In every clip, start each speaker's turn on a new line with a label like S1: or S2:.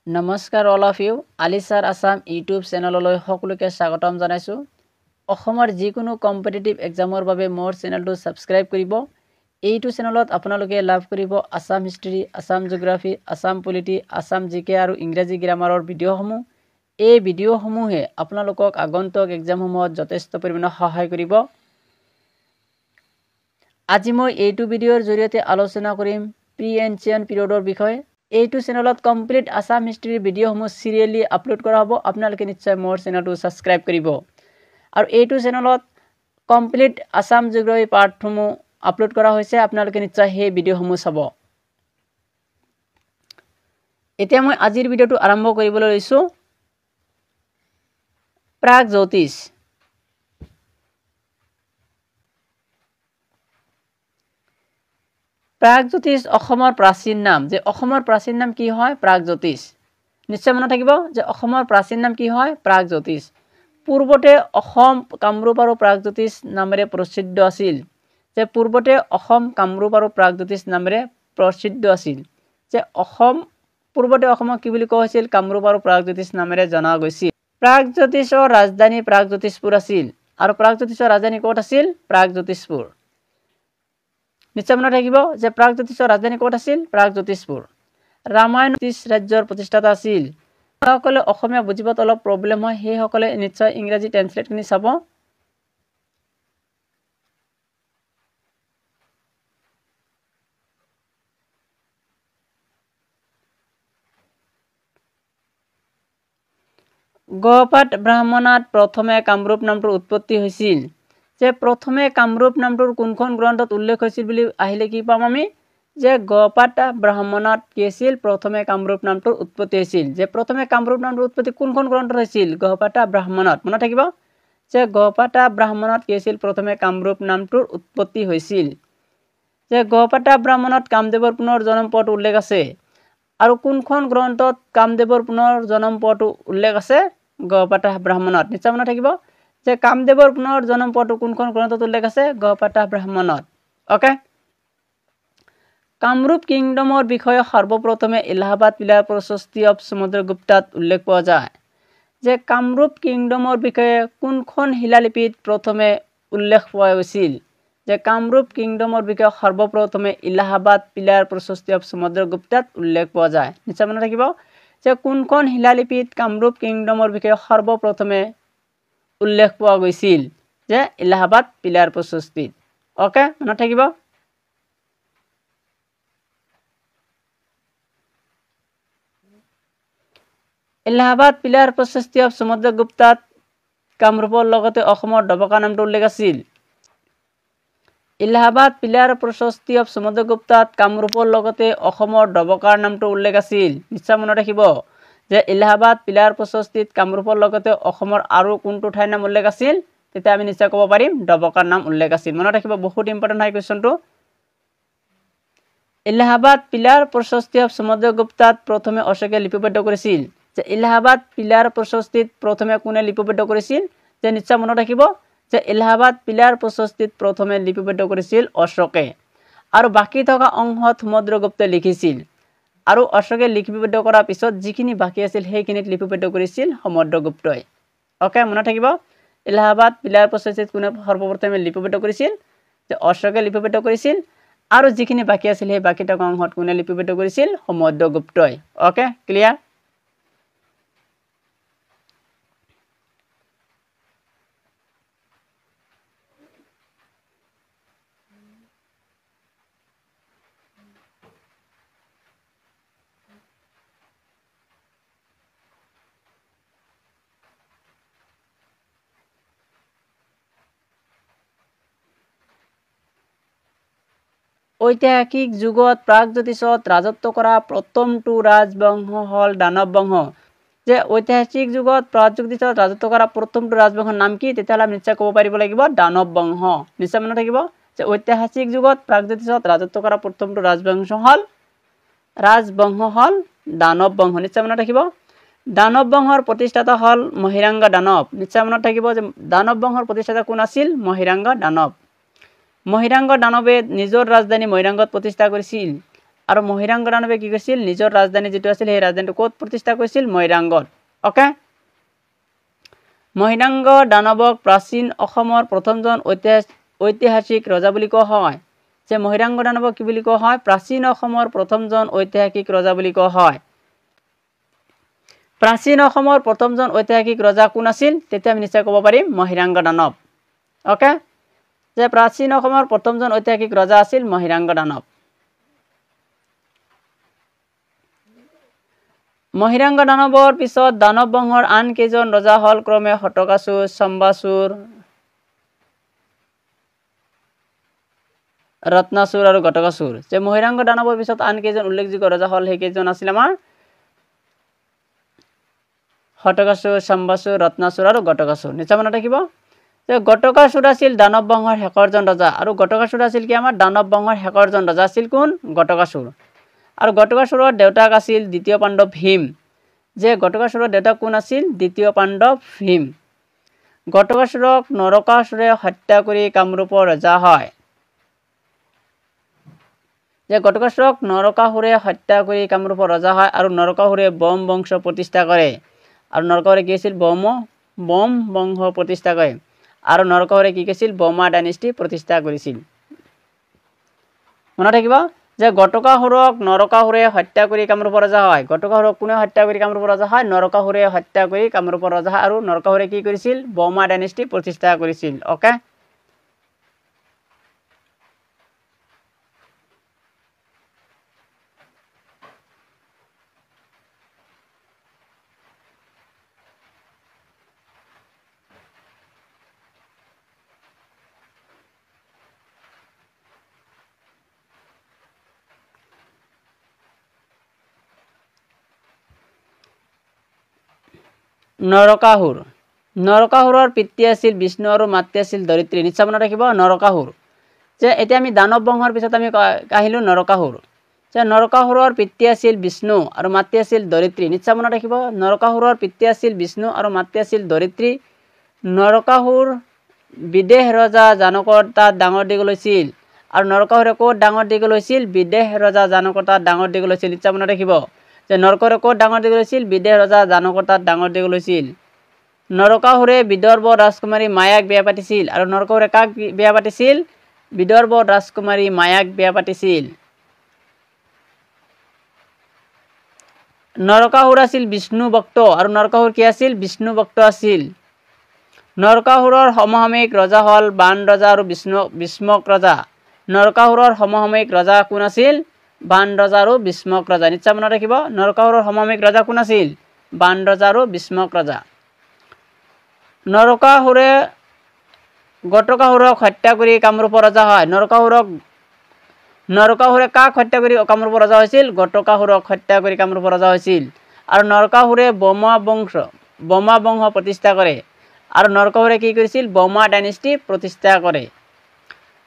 S1: নমস্কাৰ all of you আলিছাৰ Assam YouTube চেনেললৈ সকলোকে স্বাগতম জনাইছোঁ। অসমৰ যিকোনো কম্পিটিটিভ এক্সামৰ বাবে মোৰ চেনেলটো ছাবস্ক্ৰাইব কৰিব। এইটো চেনেলত আপোনালোকে লাভ কৰিব Assam history, Assam geography, Assam polity, Assam জিকে আৰু ইংৰাজী গ্ৰামাৰৰ ভিডিঅ'সমূহ। এই ভিডিঅ'সমূহে আপোনালোকক আগন্তুক এক্সামসমূহত যথেষ্ট পৰিমাণে সহায় কৰিব। আজি মই এইটো ভিডিঅ'ৰ জৰিয়তে আলোচনা কৰিম প্ৰি এনচিয়েণ্ট পিৰিয়ডৰ বিষয়ে। এইটো চেনেলত কমপ্লিট আসাম হিষ্ট্ৰীৰ ভিডিঅ'সমূহ সিৰিয়েলি আপলোড কৰা হ'ব। আপোনালোকে নিশ্চয় মোৰ চেনেলটো ছাবস্ক্ৰাইব কৰিব। আৰু এইটো চেনেলত কমপ্লিট আসাম জিঅ'গ্ৰাফী পাৰ্টসমূহ আপলোড কৰা হৈছে। আপোনালোকে নিশ্চয় সেই ভিডিঅ'সমূহ চাব। এতিয়া মই আজিৰ ভিডিঅ'টো আৰম্ভ কৰিবলৈ লৈছোঁ। প্ৰাগজ্যোতিষ। প্ৰাগজ্যোতিষ অসমৰ প্ৰাচীন নাম। যে অসমৰ প্ৰাচীন নাম কি হয়? প্ৰাগজ্যোতিষ। নিশ্চয় মনত থাকিব যে অসমৰ প্ৰাচীন নাম কি হয়? প্ৰাগজ্যোতিষ। পূৰ্বতে অসম কামৰূপ আৰু প্ৰাগজ্যোতিষ নামেৰে প্ৰসিদ্ধ আছিল। যে পূৰ্বতে অসম কামৰূপ আৰু প্ৰাগজ্যোতিষ নামেৰে প্ৰসিদ্ধ আছিল। যে পূৰ্বতে অসমক কি বুলি কোৱা হৈছিল? কামৰূপ আৰু প্ৰাগজ্যোতিষ নামেৰে জনা গৈছিল। প্ৰাগজ্যোতিষৰ ৰাজধানী প্ৰাগজ্যোতিষপুৰ আছিল। আৰু প্ৰাগজ্যোতিষৰ ৰাজধানী ক'ত আছিল? প্ৰাগজ্যোতিষপুৰ। নিশ্চয় মনত থাকিব যে প্ৰাগজ্যোতিষৰ ৰাজধানী ক'ত আছিল? প্ৰাগজ্যোতিষপুৰ। ৰামায়ণ ৰাজ্যৰ প্ৰতিষ্ঠাতা আছিল। যিসকলে অসমীয়া বুজিবত অলপ প্ৰব্লেম হয় সেইসকলে নিশ্চয় ইংৰাজী ট্ৰেন্সলেটখিনি চাব। গহপাট ব্ৰাহ্মণাত প্ৰথমে কামৰূপ নামটোৰ উৎপত্তি হৈছিল। যে প্ৰথমে কামৰূপ নামটোৰ কোনখন গ্ৰন্থত উল্লেখ হৈছিল বুলি আহিলে কি পাম আমি? যে গহপাট ব্ৰাহ্মণাত কি আছিল? প্ৰথমে কামৰূপ নামটোৰ উৎপত্তি হৈছিল। যে প্ৰথমে কামৰূপ নামটোৰ উৎপত্তি কোনখন গ্ৰন্থত হৈছিল? গহপাট ব্ৰাহ্মণাত। মনত থাকিব যে গহপাট ব্ৰাহ্মণাত কি আছিল? প্ৰথমে কামৰূপ নামটোৰ উৎপত্তি হৈছিল। যে গহপাট ব্ৰাহ্মণাত কামদেৱৰ পুনৰ জন্ম পোৱাটো উল্লেখ আছে। আৰু কোনখন গ্ৰন্থত কামদেৱৰ পুনৰ জন্ম পোৱাটো উল্লেখ আছে? গহপাট ব্ৰাহ্মণাত। নিশ্চয় মনত থাকিব যে কামদেৱৰ পুনৰ জন্ম পোৱাটো কোনখন গ্ৰন্থত উল্লেখ আছে? গহপাট ব্ৰাহ্মণাত। অকে। কামৰূপ কিংডমৰ বিষয়ে সৰ্বপ্ৰথমে এলাহাবাদ পিলাৰ প্ৰশস্তি অফ সমুদ্ৰগুপ্তাত উল্লেখ পোৱা যায়। যে কামৰূপ কিংডমৰ বিষয়ে কোনখন শিলালিপিত প্ৰথমে উল্লেখ পোৱা গৈছিল? যে কামৰূপ কিংডমৰ বিষয়ে সৰ্বপ্ৰথমে এলাহাবাদ পিলাৰ প্ৰশস্তি অফ সমুদ্ৰগুপ্তাত উল্লেখ পোৱা যায়। নিশ্চয় মনত থাকিব যে কোনখন শিলালিপিত কামৰূপ কিংডমৰ বিষয়ে সৰ্বপ্ৰথমে উল্লেখ পোৱা গৈছিল? যে এলাহাবাদ পিলাৰ প্ৰশস্তিত। অকে, মনত থাকিব। এলাহাবাদ পিলাৰ প্ৰশস্তি অফ সমুদ্ৰগুপ্তাত কামৰূপৰ লগতে অসমৰ ডবকা নামটো উল্লেখ আছিল। এলাহাবাদ পিলাৰ প্ৰশস্তি অফ সমুদ্ৰগুপ্তাত কামৰূপৰ লগতে অসমৰ ডবকাৰ নামটো উল্লেখ আছিল। নিশ্চয় মনত ৰাখিব যে এলাহাবাদ পিলাৰ প্ৰশস্তিত কামৰূপৰ লগতে অসমৰ আৰু কোনটো ঠাইৰ নাম উল্লেখ আছিল? তেতিয়া আমি নিশ্চয় ক'ব পাৰিম ডবকাৰ নাম উল্লেখ আছিল। মনত ৰাখিব, বহুত ইম্পৰ্টেণ্ট হয় কুৱেশ্যনটো। এলাহাবাদ পিলাৰ প্ৰশস্তি অফ সমুদ্ৰগুপ্তাত প্ৰথমে অশোকে লিপিবদ্ধ কৰিছিল। যে এলাহাবাদ পিলাৰ প্ৰশস্তিত প্ৰথমে কোনে লিপিবদ্ধ কৰিছিল? যে নিশ্চয় মনত ৰাখিব যে এলাহাবাদ পিলাৰ প্ৰশস্তিত প্ৰথমে লিপিবদ্ধ কৰিছিল অশোকে। আৰু বাকী থকা অংশত সমুদ্ৰগুপ্তই লিখিছিল। আৰু অশোকে লিপিবদ্ধ কৰাৰ পিছত যিখিনি বাকী আছিল সেইখিনিত লিপিবদ্ধ কৰিছিল সমুদ্ৰগুপ্তই। অকে, মনত থাকিব এলাহাবাদ পিলাৰ প্ৰশস্তিত কোনে সৰ্বপ্ৰথমে লিপিবদ্ধ কৰিছিল? যে অশোকে লিপিবদ্ধ কৰিছিল। আৰু যিখিনি বাকী আছিল সেই বাকী থকা অংশত কোনে লিপিবদ্ধ কৰিছিল? সমুদ্ৰগুপ্তই। Okay, clear. ঐতিহাসিক যুগত প্ৰাগজ্যোতিষত ৰাজত্ব কৰা প্ৰথমটো ৰাজবংশ হ'ল দানৱ বংশ। যে ঐতিহাসিক যুগত প্ৰাগজ্যোতিষত ৰাজত্ব কৰা প্ৰথমটো ৰাজবংশৰ নাম কি? তেতিয়াহ'লে আমি নিশ্চয় ক'ব পাৰিব লাগিব দানৱ বংশ। নিশ্চয় মনত থাকিব যে ঐতিহাসিক যুগত প্ৰাগজ্যোতিষত ৰাজত্ব কৰা প্ৰথমটো ৰাজবংশ হ'ল দানৱ বংশ। নিশ্চয় মনত ৰাখিব। দানৱ বংশৰ প্ৰতিষ্ঠাতা হ'ল মহিৰাংগ দানৱ। নিশ্চয় মনত থাকিব যে দানৱ বংশৰ প্ৰতিষ্ঠাতা কোন আছিল? মহিৰাংগ দানৱ। মহিৰাংগ দানৱে নিজৰ ৰাজধানী মহিৰাংগত প্ৰতিষ্ঠা কৰিছিল। আৰু মহিৰাংগ দানৱে কি কৰিছিল নিজৰ ৰাজধানী যেটো আছিল সেই ৰাজধানীটো ক'ত প্ৰতিষ্ঠা কৰিছিল মহিৰাংগত ওকে মহিৰাংগ দানৱক প্ৰাচীন অসমৰ প্ৰথমজন ঐতিহাসিক ৰজা বুলি কোৱা হয় যে মহিৰাংগ দানৱক কি বুলি কোৱা হয় প্ৰাচীন অসমৰ প্ৰথমজন ঐতিহাসিক ৰজা বুলি কোৱা হয় প্ৰাচীন অসমৰ প্ৰথমজন ঐতিহাসিক ৰজা কোন আছিল তেতিয়া আমি নিশ্চয় ক'ব পাৰিম মহিৰাংগ দানৱ ওকে যে প্ৰাচীন অসমৰ প্ৰথমজন ঐতিহাসিক ৰজা আছিল মহিৰাংগ দানৱ মহিৰাংগ দানৱৰ পিছত দানৱ বংশৰ আন কেইজন ৰজা হল ক্ৰমে হটকাসুৰ শম্বাসুৰ ৰত্নাসুৰ আৰু ঘটকাসুৰ যে মহিৰাংগ দানৱৰ পিছত আন কেইজন উল্লেখযোগ্য ৰজা হল সেই কেইজন আছিল আমাৰ হটকাসুৰ শম্বাসুৰ ৰত্নাসুৰ আৰু ঘটকাসুৰ নিশ্চয় মনত ৰাখিব যে ঘটকাসুৰ আছিল দানৱ বংশৰ শেষৰজন ৰজা আৰু ঘটকাসুৰ আছিল কি আমাৰ দানৱ বংশৰ শেষৰজন ৰজা আছিল কোন ঘটকাসুৰ আৰু ঘটকাসুৰৰ দেউতাক আছিল দ্বিতীয় পাণ্ডৱ ভীম যে ঘটকাসুৰৰ দেউতাক কোন আছিল দ্বিতীয় পাণ্ডৱ ভীম ঘটকাসুৰক নৰকাসুৰে হত্যা কৰি কামৰূপৰ ৰজা হয় যে ঘটকাসুৰক নৰকাসুৰে হত্যা কৰি কামৰূপৰ ৰজা হয় আৰু নৰকাসুৰে বম বংশ প্ৰতিষ্ঠা কৰে আৰু নৰকাসুৰে কি আছিল বম বংশ প্ৰতিষ্ঠা কৰে আৰু নৰকাসুৰে কি কৈছিল বমা ডাইনেষ্টি প্ৰতিষ্ঠা কৰিছিল মনত ৰাখিব যে ঘটকাসুৰক নৰকাসুৰে হত্যা কৰি কামৰূপৰ ৰজা হয় ঘটকাসুৰক কোনে হত্যা কৰি কামৰূপৰ ৰজা হয় নৰকাসুৰে হত্যা কৰি কামৰূপৰ ৰজা হয় আৰু নৰকাসুৰে কি কৰিছিল বমা ডাইনেষ্টি প্ৰতিষ্ঠা কৰিছিল ওকে নৰকাসুৰৰ পিতৃ আছিল বিষ্ণু আৰু মাতৃ আছিল ধৰিত্ৰী নিশ্চয় মনত ৰাখিব নৰকাসুৰ যে এতিয়া আমি দানৱ বংশৰ পিছত আমি আহিলো নৰকাসুৰ যে নৰকাসুৰৰ পিতৃ আছিল বিষ্ণু আৰু মাতৃ আছিল ধৰিত্ৰী নিশ্চয় মনত ৰাখিব নৰকাসুৰৰ পিতৃ আছিল বিষ্ণু আৰু মাতৃ আছিল ধৰিত্ৰী নৰকাসুৰ বিদেহ ৰজা জানকৰ তাত ডাঙৰ দীঘল হৈছিল আৰু নৰকাসুৰে ক'ত ডাঙৰ দীঘল হৈছিল বিদেহ ৰজা জানকৰ তাত ডাঙৰ দীঘল হৈছিল নিশ্চয় মনত ৰাখিব যে নৰকাসুৰে ক'ত ডাঙৰ দীঘল হৈছিল বিদেহ ৰজা জানকৰ তাত ডাঙৰ দীঘল হৈছিল নৰকাসুৰে বিদৰ্ভ ৰাজকুমাৰী মায়াক বিয়া পাতিছিল আৰু নৰকাসুৰে কাক বিয়া পাতিছিল বিদৰ্ভ ৰাজকুমাৰী মায়াক বিয়া পাতিছিল নৰকাসুৰ আছিল বিষ্ণু ভক্ত আৰু নৰকাসুৰ কি আছিল বিষ্ণু ভক্ত আছিল নৰকাসুৰৰ সমসাময়িক ৰজা হল বান ৰজা আৰু বিষ্মক ৰজা নৰকাসুৰৰ সমসাময়িক ৰজা কোন আছিল বান ৰজা আৰু বিষ্মক ৰজা নিশ্চয় মনত ৰাখিব নৰকাসুৰৰ সমসাময়িক ৰজা কোন আছিল বান ৰজা আৰু বিষ্মক ৰজা নৰকাসুৰে ঘটকাসুৰক হত্যা কৰি কামৰূপৰ ৰজা হয় নৰকাসুৰে কাক হত্যা কৰি কামৰূপৰ ৰজা হৈছিল ঘটকাসুৰক হত্যা কৰি কামৰূপৰ ৰজা হৈছিল আৰু নৰকাসুৰে বমা বংশ প্ৰতিষ্ঠা কৰে আৰু নৰকাসুৰে কি কৰিছিল বমা ডাইনেষ্টি প্ৰতিষ্ঠা কৰে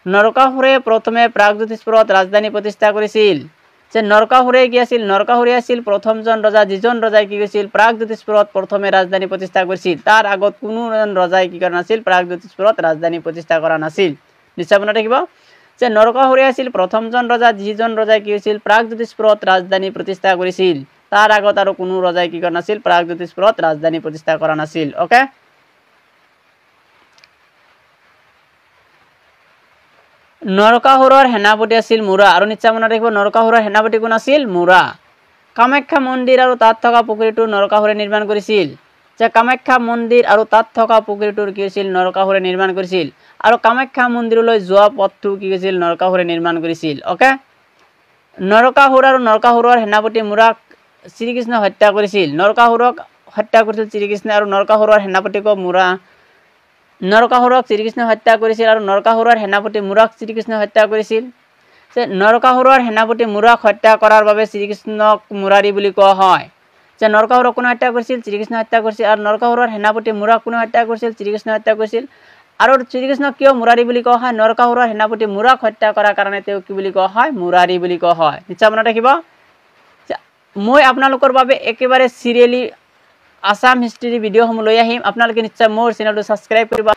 S1: নৰকাসুৰে প্ৰথমে প্ৰাগজ্যোতিষপুৰত ৰাজধানী প্ৰতিষ্ঠা কৰিছিল যে নৰকাসুৰে কি আছিল নৰকাসুৰে আছিল প্ৰথমজন ৰজা যিজন ৰজাই কি কৰিছিল প্ৰাগজ্যোতিষপুৰত প্ৰথমে ৰাজধানী প্ৰতিষ্ঠা কৰিছিল তাৰ আগত কোনো ৰজাই কি কৰা নাছিল প্ৰাগজ্যোতিষপুৰত ৰাজধানী প্ৰতিষ্ঠা কৰা নাছিল নিশ্চয় মনত ৰাখিব যে নৰকাসুৰে আছিল প্ৰথমজন ৰজা যিজন ৰজাই কি হৈছিল প্ৰাগজ্যোতিষপুৰত ৰাজধানী প্ৰতিষ্ঠা কৰিছিল তাৰ আগত আৰু কোনো ৰজাই কি কৰা নাছিল প্ৰাগজ্যোতিষপুৰত ৰাজধানী প্ৰতিষ্ঠা কৰা নাছিল ওকে নৰকাসুৰৰ সেনাপতি আছিল মুৰা আৰু নিশ্চয় মনত ৰাখিব নৰকাসুৰৰ সেনাপতি কোন আছিল মুৰা কামাখ্যা মন্দিৰ আৰু তাত থকা পুখুৰীটো নৰকাসুৰে নিৰ্মাণ কৰিছিল যে কামাখ্যা মন্দিৰ আৰু তাত থকা পুখুৰীটোৰ কি হৈছিল নৰকাসুৰে নিৰ্মাণ কৰিছিল আৰু কামাখ্যা মন্দিৰলৈ যোৱা পথটো কি হৈছিল নৰকাসুৰে নিৰ্মাণ কৰিছিল ওকে নৰকাসুৰ আৰু নৰকাসুৰৰ সেনাপতি মুৰাক শ্ৰীকৃষ্ণ হত্যা কৰিছিল নৰকাসুৰক হত্যা কৰিছিল শ্ৰীকৃষ্ণই আৰু নৰকাসুৰৰ সেনাপতিক নৰকাসুৰক শ্ৰীকৃষ্ণ হত্যা কৰিছিল আৰু নৰকাসুৰৰ সেনাপতি মুৰাক শ্ৰীকৃষ্ণ হত্যা কৰিছিল যে নৰকাসুৰৰ সেনাপতি মুৰাক হত্যা কৰাৰ বাবে শ্ৰীকৃষ্ণক মুৰাৰী বুলি কোৱা হয় যে নৰকাসুৰক কোনে হত্যা কৰিছিল শ্ৰীকৃষ্ণ হত্যা কৰিছিল আৰু নৰকাসুৰৰ সেনাপতি মুৰাক কোনে হত্যা কৰিছিল শ্ৰীকৃষ্ণ হত্যা কৰিছিল আৰু শ্ৰীকৃষ্ণক কিয় মুৰাৰী বুলি কোৱা হয় নৰকাসুৰৰ সেনাপতি মুৰাক হত্যা কৰাৰ কাৰণে তেওঁ কি বুলি কোৱা হয় মুৰাৰী বুলি কোৱা হয় নিশ্চয় মনত ৰাখিব মই আপোনালোকৰ বাবে একেবাৰে সিৰিয়েলি আসাম হিষ্ট্ৰী ভিডিঅ'সমূহ লৈ আহিম আপোনালোকে নিশ্চয় মোৰ চেনেলটো সাবস্ক্ৰাইব কৰিব